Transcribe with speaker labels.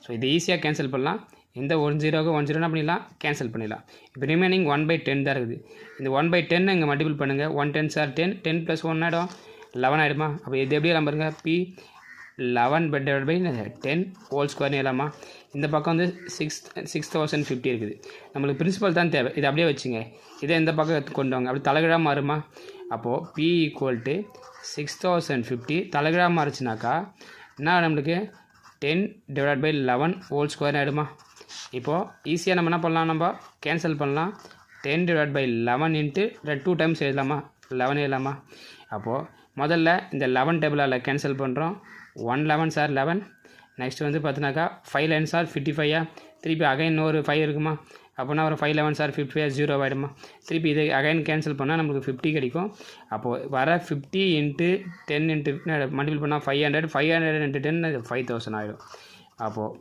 Speaker 1: So இதை ஈஸியாக cancel பண்ணலாம். இந்த 1 0க்கு 1 0 என்ன பண்ணிடலாம், கேன்சல் பண்ணிடலாம். இப்போ ரிமைனிங் 1/10 தான் இருக்குது. இந்த 1/10 இங்கே மல்டிபிள் பண்ணுங்கள். 1 10s are 10, 10 + 1 ஆகிடும் 11 ஆகிடுமா. அப்போ இது எப்படி நம்பருங்க, P 11/10 ஹோல் ஸ்கொயர்னு எழுதலாமா. இந்த பக்கம் வந்து 6050 இருக்குது. நம்மளுக்கு பிரின்சிபல் தான் தேவை. இதை அப்படியே வச்சுங்க. இதை இந்த பக்கம் கொண்டு வாங்க. அப்படி தலைகீழாக மாறுமா. அப்போது P = 6050 தலைகீழாக மாறுச்சுனாக்கா என்ன நம்மளுக்கு 10/11 ஹோல் ஸ்கொயர் ஆகிடுமா. இப்போது ஈஸியாக நம்ம என்ன பண்ணலாம், நம்ம கேன்சல் பண்ணலாம். 10/11 இன்ட்டு 2 டைம்ஸ் எழுதலாமா, 11 எழுதலாமா. அப்போது முதல்ல இந்த 11 டேபிளால் கேன்சல் பண்ணுறோம். 1 11s are 11. நெக்ஸ்ட் வந்து பார்த்தினாக்கா 5 11s are 55. திருப்பி அகைன் இன்னொரு 5 இருக்குமா. அப்போனா ஒரு 5 11s are 55 0 ஆகிடுமா. திருப்பி இதை அகைன் கேன்சல் பண்ணால் நம்மளுக்கு 50 கிடைக்கும். அப்போது வர 50 இன்ட்டு 10 இன்ட்டு மல்டிபிள் பண்ணால் 500 500 இன்ட்டு 10 5000 ஆகிடும். அப்போது